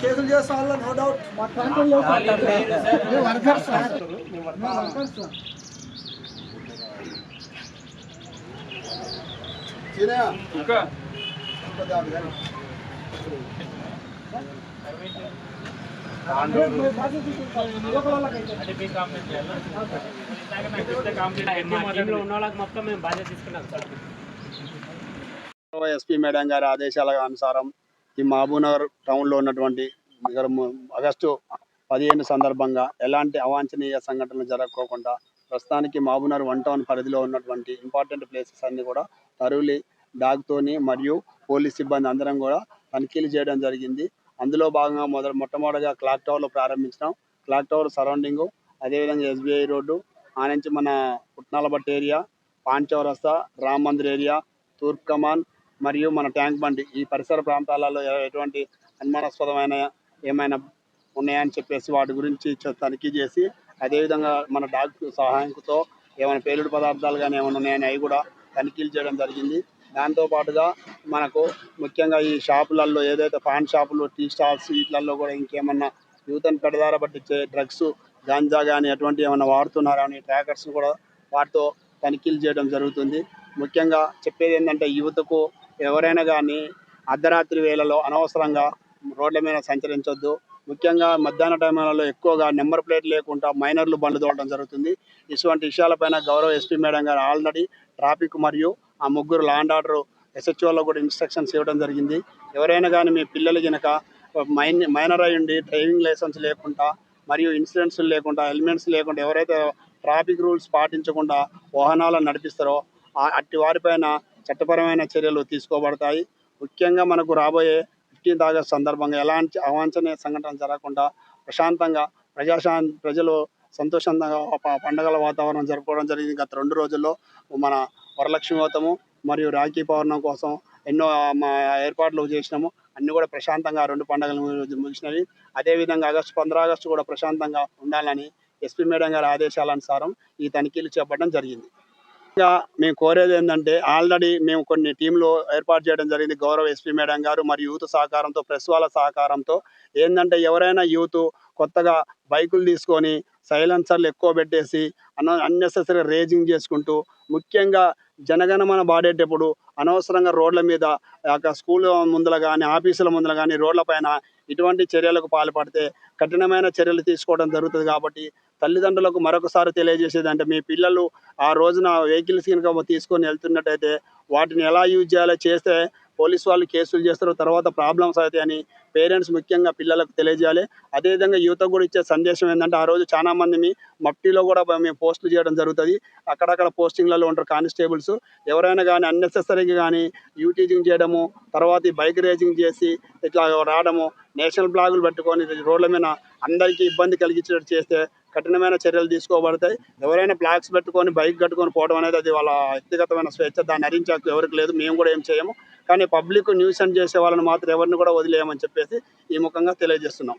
కేసులు చేస్తాం no doubt SP madam గారి ఆదేశాల అనుసారం ఈ మహబూబ్నగర్ టౌన్లో ఉన్నటువంటి ఆగస్టు 15 సందర్భంగా ఎలాంటి అవాంఛనీయ సంఘటనలు జరగకోకుండా ప్రస్తుతానికి మహబూబ్నగర్ 1 టౌన్ పరిధిలో ఉన్నటువంటి ఇంపార్టెంట్ ప్లేసెస్ అన్ని కూడా తరువులి డాగ్తోని మరియు పోలీస్ సిబ్బంది అందరం కూడా తనిఖీలు చేయడం జరిగింది. అందులో భాగంగా మొట్టమొదటిగా క్లాక్ టవర్లో ప్రారంభించినాం. క్లాక్ టవర్ సరౌండింగ్, అదేవిధంగా SBI రోడ్డు, ఆ నుంచి మన పుట్నాలబట్ట ఏరియా, పాన్ చౌరస్తా, రామ్ మందిర్ ఏరియా, తూర్పు కమాన్ మరియు మన ట్యాంక్ బండి ఈ పరిసర ప్రాంతాలలో ఎటువంటి అనుమానాస్పదమైన ఏమైనా ఉన్నాయని చెప్పేసి వాటి గురించి తనిఖీ చేసి, అదేవిధంగా మన డాగ్ సహాయంతో ఏమైనా పేలుడు పదార్థాలు కానీ ఏమైనా ఉన్నాయని అవి కూడా తనిఖీలు చేయడం జరిగింది. దాంతోపాటుగా మనకు ముఖ్యంగా ఈ షాపులలో ఏదైతే పాన్ షాపులు, టీ స్టాల్స్ వీటిలలో కూడా ఇంకేమన్నా యూతను పెడదార పట్టించే డ్రగ్స్, గాంజా కానీ అటువంటి ఏమైనా వాడుతున్నారని ట్రాకర్స్ కూడా వాటితో తనిఖీలు చేయడం జరుగుతుంది. ముఖ్యంగా చెప్పేది ఏంటంటే యువతకు ఎవరైనా కానీ అర్ధరాత్రి వేళలో అనవసరంగా రోడ్ల మీద సంచరించొద్దు. ముఖ్యంగా మధ్యాహ్న టైంలలో ఎక్కువగా నెంబర్ ప్లేట్ లేకుండా మైనర్లు బండ్లు తోలడం జరుగుతుంది. ఇటువంటి విషయాలపైన గౌరవ ఎస్పీ మేడం గారు ఆల్రెడీ ట్రాఫిక్ మరియు ఆ ముగ్గురు లా అండ్ ఆర్డర్ SHOలో కూడా ఇన్స్ట్రక్షన్స్ ఇవ్వడం జరిగింది. ఎవరైనా కానీ మీ పిల్లలు కనుక మైనర్ అయి ఉండి డ్రైవింగ్ లైసెన్స్ లేకుండా మరియు ఇన్సూరెన్స్ లేకుండా హెల్మెట్స్ లేకుండా ఎవరైతే ట్రాఫిక్ రూల్స్ పాటించకుండా వాహనాలను నడిపిస్తారో అట్టి వారిపైన చట్టపరమైన చర్యలు తీసుకోబడతాయి. ముఖ్యంగా మనకు రాబోయే 15th ఆగస్టు సందర్భంగా ఎలాంటి అవాంఛనీయ సంఘటన జరగకుండా ప్రశాంతంగా ప్రజలు సంతోషంగా పండుగల వాతావరణం జరుపుకోవడం జరిగింది. గత 2 రోజుల్లో మన వరలక్ష్మి వ్రతము మరియు రాఖీ పౌర్ణమి కోసం ఎన్నో ఏర్పాట్లు చేసినాము. అన్నీ కూడా ప్రశాంతంగా 2 పండుగలు ముగిసినవి. అదేవిధంగా 15 ఆగస్టు కూడా ప్రశాంతంగా ఉండాలని ఎస్పీ మేడం గారి ఆదేశాలనుసారం ఈ తనిఖీలు చేపట్టడం జరిగింది. ఇంకా మేము కోరేది ఏంటంటే ఆల్రెడీ మేము కొన్ని టీంలు ఏర్పాటు చేయడం జరిగింది. గౌరవ ఎస్పీ మేడం గారు మరియు యూత్ సహకారంతో, ప్రెస్ వాళ్ళ సహకారంతో ఏంటంటే ఎవరైనా యూత్ కొత్తగా బైకులు తీసుకొని సైలెన్సర్లు ఎక్కువ పెట్టేసి అన్నెసెసరీ రేజింగ్ చేసుకుంటూ, ముఖ్యంగా జనగణమన పాడేటప్పుడు అనవసరంగా రోడ్ల మీద స్కూల్ ముందర కానీ ఆఫీసుల ముందర కానీ రోడ్లపైన ఇటువంటి చర్యలకు పాల్పడితే కఠినమైన చర్యలు తీసుకోవడం జరుగుతుంది. కాబట్టి తల్లిదండ్రులకు మరొకసారి తెలియజేసేది అంటే మీ పిల్లలు ఆ రోజున వెహికల్స్ కనుక తీసుకొని వెళ్తున్నట్టయితే వాటిని ఎలా యూజ్ చేయాలో చేస్తే పోలీసు వాళ్ళు కేసులు చేస్తారు, తర్వాత ప్రాబ్లమ్స్ అవుతాయని పేరెంట్స్ ముఖ్యంగా పిల్లలకు తెలియజేయాలి. అదేవిధంగా యువతకు కూడా ఇచ్చే సందేశం ఏంటంటే ఆ రోజు చాలా మంది మఫ్టీలో కూడా మేము పోస్టులు చేయడం జరుగుతుంది. అక్కడక్కడ పోస్టింగ్లలో ఉంటారు కానిస్టేబుల్స్. ఎవరైనా కానీ అన్నెసెసరీగా కానీ యూటీజింగ్ చేయడము, తర్వాత ఈ బైక్ రేసింగ్ చేసి ఇట్లా రావడము, నేషనల్ ఫ్లాగులు పెట్టుకొని రోడ్ల మీద అందరికీ ఇబ్బంది కలిగించేటట్టు చేస్తే కఠినమైన చర్యలు తీసుకోబడతాయి. ఎవరైనా ఫ్లాగ్స్ పెట్టుకొని బైక్ కట్టుకొని పోవడం అనేది అది వాళ్ళ వ్యక్తిగతమైన స్వేచ్ఛ, దాన్ని హరించాకు ఎవరికి లేదు, మేము కూడా ఏం చేయము. కానీ పబ్లిక్ న్యూసెన్స్ చేసే వాళ్ళని మాత్రం ఎవరిని కూడా వదిలేయమని చెప్పేసి ఈ ముఖంగా తెలియజేస్తున్నాం.